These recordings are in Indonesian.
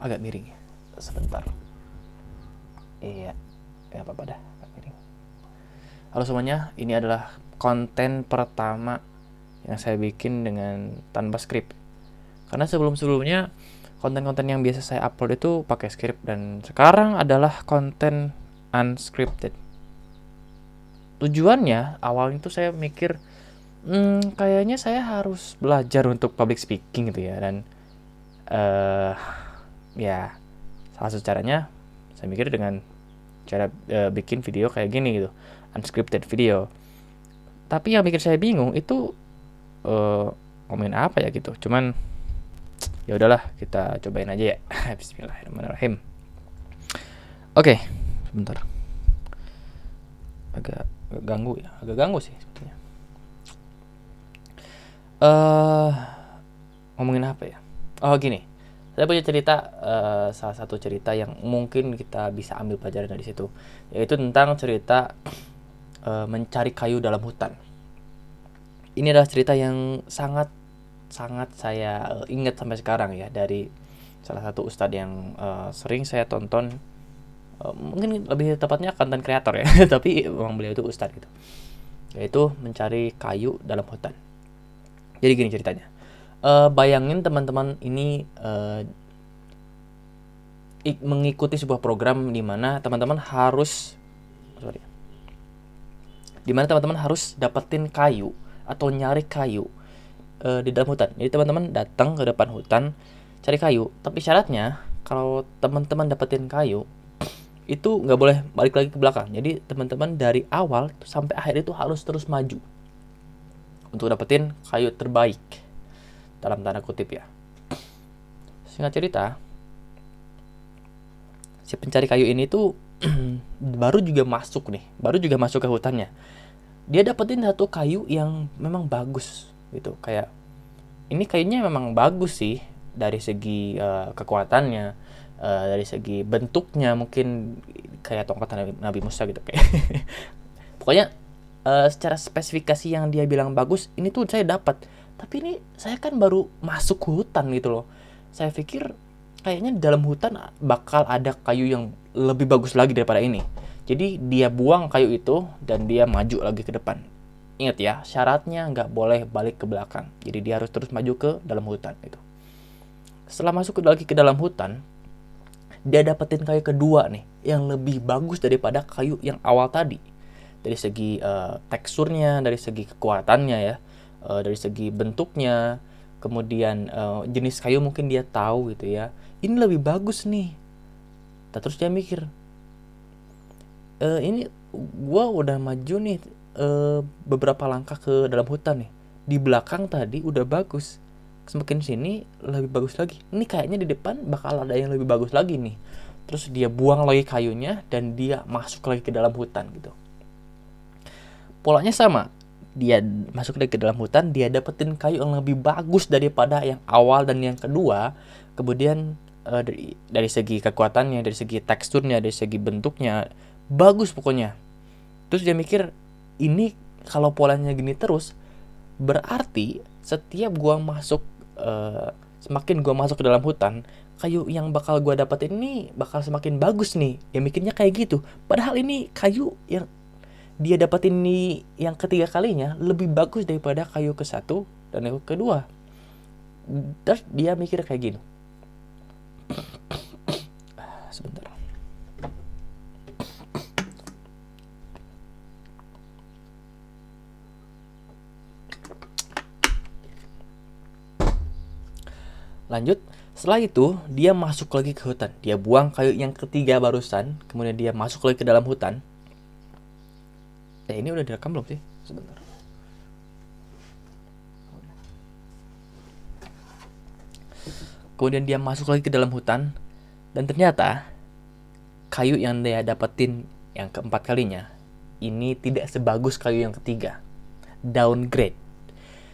agak miring ya. Sebentar. Iya, ya apa-apa dah, agak miring. Halo semuanya, ini adalah konten pertama yang saya bikin dengan tanpa skrip. Karena sebelum-sebelumnya konten-konten yang biasa saya upload itu pakai skrip, dan sekarang adalah konten unscripted. Tujuannya awalnya tuh saya mikir, kayaknya saya harus belajar untuk public speaking gitu ya, dan ya salah satu caranya saya mikir dengan cara bikin video kayak gini gitu, unscripted video. Tapi yang bikin saya bingung itu ngomongin apa ya gitu. Cuman ya udahlah, kita cobain aja ya. Bismillahirrahmanirrahim. Oke, sebentar. Agak ganggu ya, agak ganggu sih sebetulnya. Ngomongin apa ya? Oh gini, saya punya cerita, salah satu cerita yang mungkin kita bisa ambil pelajaran dari situ, yaitu tentang cerita mencari kayu dalam hutan. Ini adalah cerita yang sangat saya ingat sampai sekarang ya, dari salah satu ustadz yang sering saya tonton. Mungkin lebih tepatnya content creator ya, tapi memang beliau itu ustadz gitu, yaitu mencari kayu dalam hutan. Jadi gini ceritanya. Bayangin teman-teman ini mengikuti sebuah program di mana teman-teman harus dapetin kayu atau nyari kayu di dalam hutan. Jadi teman-teman datang ke depan hutan cari kayu, tapi syaratnya kalau teman-teman dapetin kayu itu nggak boleh balik lagi ke belakang. Jadi teman-teman dari awal sampai akhir itu harus terus maju untuk dapetin kayu terbaik, dalam tanda kutip ya. Singkat cerita, si pencari kayu ini tuh baru juga masuk ke hutannya. Dia dapetin satu kayu yang memang bagus gitu, kayak ini kayunya memang bagus sih dari segi kekuatannya, dari segi bentuknya, mungkin kayak tongkat Nabi Musa gitu kayak. Pokoknya secara spesifikasi yang dia bilang bagus, ini tuh saya dapat. Tapi ini saya kan baru masuk hutan gitu loh. Saya pikir kayaknya di dalam hutan bakal ada kayu yang lebih bagus lagi daripada ini. Jadi dia buang kayu itu dan dia maju lagi ke depan. Ingat ya, syaratnya nggak boleh balik ke belakang. Jadi dia harus terus maju ke dalam hutan itu. Setelah masuk lagi ke dalam hutan, dia dapetin kayu kedua nih, yang lebih bagus daripada kayu yang awal tadi. Dari segi teksturnya, dari segi kekuatannya ya, dari segi bentuknya, kemudian jenis kayu mungkin dia tahu gitu ya. Ini lebih bagus nih. Terus dia mikir, ini gue udah maju nih beberapa langkah ke dalam hutan nih. Di belakang tadi udah bagus, semakin sini lebih bagus lagi. Ini kayaknya di depan bakal ada yang lebih bagus lagi nih. Terus dia buang lagi kayunya dan dia masuk lagi ke dalam hutan gitu. Polanya sama. Dia masuk lagi ke dalam hutan, dia dapetin kayu yang lebih bagus daripada yang awal dan yang kedua. Kemudian dari segi kekuatannya, dari segi teksturnya, dari segi bentuknya, bagus pokoknya. Terus dia mikir, ini kalau polanya gini terus, berarti setiap gua masuk, semakin gua masuk ke dalam hutan, kayu yang bakal gua dapetin ini bakal semakin bagus nih. Dia mikirnya kayak gitu. Padahal ini kayu yang dia dapetin ini yang ketiga kalinya lebih bagus daripada kayu ke satu dan yang kedua. Terus dia mikir kayak gini. Sebentar. Lanjut, setelah itu dia masuk lagi ke hutan. Dia buang kayu yang ketiga barusan, kemudian dia masuk lagi ke dalam hutan. Ini udah direkam belum sih? Sebentar. Kemudian dia masuk lagi ke dalam hutan, dan ternyata kayu yang dia dapetin yang keempat kalinya ini tidak sebagus kayu yang ketiga. Downgrade.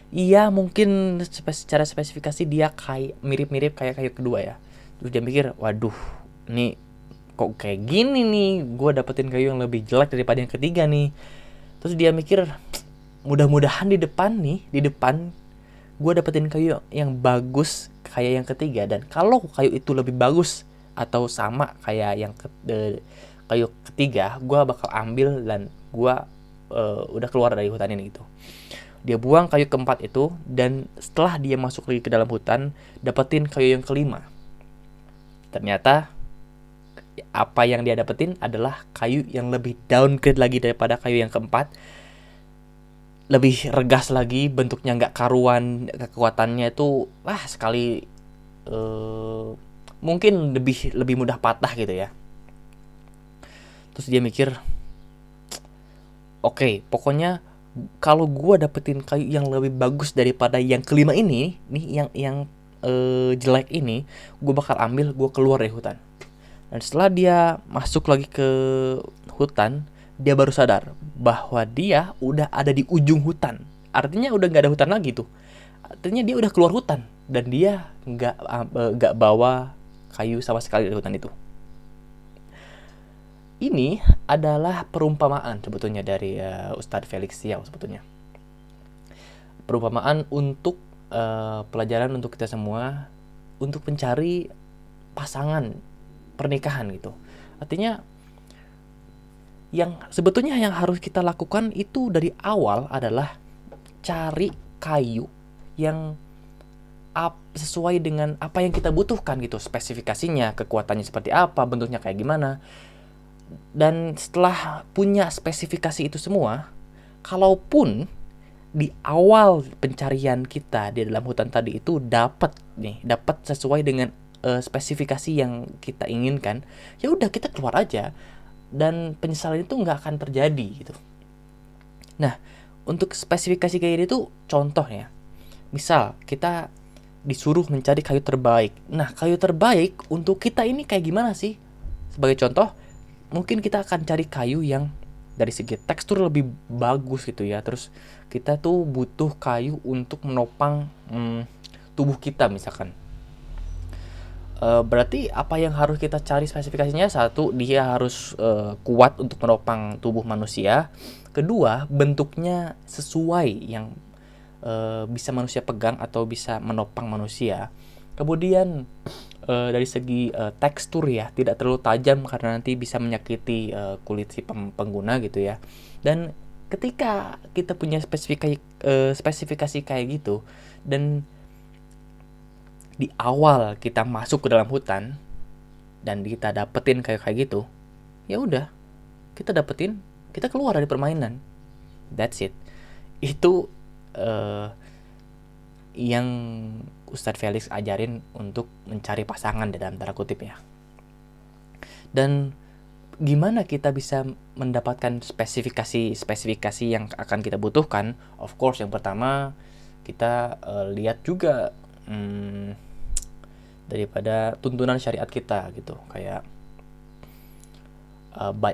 Iya, mungkin secara spesifikasi dia kayak mirip-mirip kayak kayu kedua ya. Terus dia mikir, waduh, ini kok kayak gini nih, gue dapetin kayu yang lebih jelek daripada yang ketiga nih. Terus dia mikir, mudah-mudahan di depan gue dapetin kayu yang bagus kayak yang ketiga, dan kalau kayu itu lebih bagus atau sama kayak yang kayu ketiga, gue bakal ambil dan gue udah keluar dari hutan ini gitu. Dia buang kayu keempat itu, dan setelah dia masuk lagi ke dalam hutan, dapetin kayu yang kelima. Ternyata apa yang dia dapetin adalah kayu yang lebih downgrade lagi daripada kayu yang keempat. Lebih regas lagi, bentuknya nggak karuan, kekuatannya itu sekali mungkin lebih mudah patah gitu ya. Terus dia mikir, oke, pokoknya kalau gue dapetin kayu yang lebih bagus daripada yang kelima ini nih, yang jelek ini, gue bakal ambil, gue keluar dari hutan. Dan setelah dia masuk lagi ke hutan, dia baru sadar bahwa dia udah ada di ujung hutan. Artinya udah nggak ada hutan lagi tuh. Artinya dia udah keluar hutan, dan dia nggak bawa kayu sama sekali dari hutan itu. Ini adalah perumpamaan sebetulnya dari Ustadz Felix Xiao sebetulnya. Perumpamaan untuk pelajaran untuk kita semua untuk mencari pasangan pernikahan gitu. Artinya yang sebetulnya yang harus kita lakukan itu dari awal adalah cari kayu yang sesuai dengan apa yang kita butuhkan gitu, spesifikasinya, kekuatannya seperti apa, bentuknya kayak gimana. Dan setelah punya spesifikasi itu semua, kalaupun di awal pencarian kita di dalam hutan tadi itu dapat sesuai dengan spesifikasi yang kita inginkan, ya udah kita keluar aja, dan penyesalan itu nggak akan terjadi gitu. Nah, untuk spesifikasi kayak gini tuh contohnya, misal kita disuruh mencari kayu terbaik. Nah, kayu terbaik untuk kita ini kayak gimana sih? Sebagai contoh, mungkin kita akan cari kayu yang dari segi tekstur lebih bagus gitu ya. Terus kita tuh butuh kayu untuk menopang tubuh kita misalkan. Berarti apa yang harus kita cari spesifikasinya? Satu, dia harus kuat untuk menopang tubuh manusia. Kedua, bentuknya sesuai yang bisa manusia pegang atau bisa menopang manusia. Kemudian dari segi tekstur ya, tidak terlalu tajam karena nanti bisa menyakiti kulit si pengguna gitu ya. Dan ketika kita punya spesifikasi kayak gitu, dan di awal kita masuk ke dalam hutan dan kita dapetin kayak gitu, ya udah, kita keluar dari permainan. That's it. Itu yang Ustadz Felix ajarin untuk mencari pasangan dalam tanda kutip ya. Dan gimana kita bisa mendapatkan spesifikasi yang akan kita butuhkan? Of course, yang pertama kita lihat juga daripada tuntunan syariat kita gitu, kayak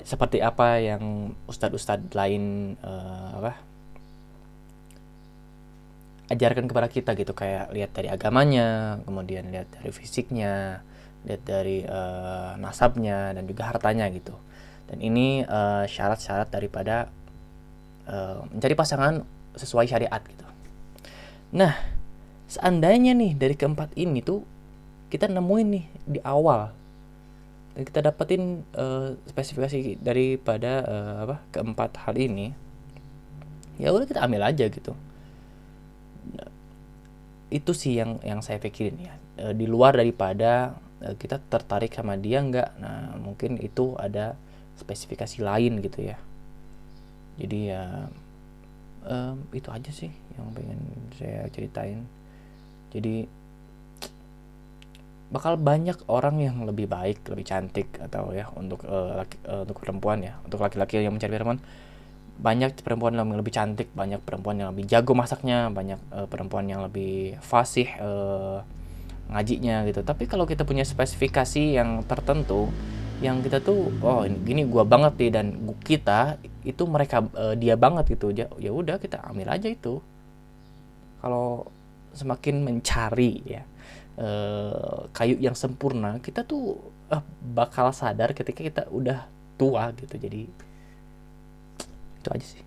seperti apa yang ustadz-ustadz lain ajarkan kepada kita gitu, kayak lihat dari agamanya, kemudian lihat dari fisiknya, lihat dari nasabnya, dan juga hartanya gitu. Dan ini syarat-syarat daripada mencari pasangan sesuai syariat gitu. Nah, seandainya nih dari keempat ini tuh kita nemuin nih di awal, dan kita dapetin spesifikasi daripada keempat hal ini, ya udah kita ambil aja gitu. Itu sih yang saya pikirin ya, di luar daripada kita tertarik sama dia enggak. Nah, mungkin itu ada spesifikasi lain gitu ya. Jadi ya itu aja sih yang pengen saya ceritain. Jadi bakal banyak orang yang lebih baik, lebih cantik, atau ya untuk untuk perempuan ya, untuk laki-laki yang mencari perempuan, banyak perempuan yang lebih cantik, banyak perempuan yang lebih jago masaknya, banyak perempuan yang lebih fasih ngajinya gitu. Tapi kalau kita punya spesifikasi yang tertentu, yang kita tuh gini gua banget nih, dan kita itu mereka dia banget gitu, ya udah kita ambil aja itu. Kalau semakin mencari ya kayu yang sempurna, kita tuh bakal sadar ketika kita udah tua gitu. Jadi itu aja sih.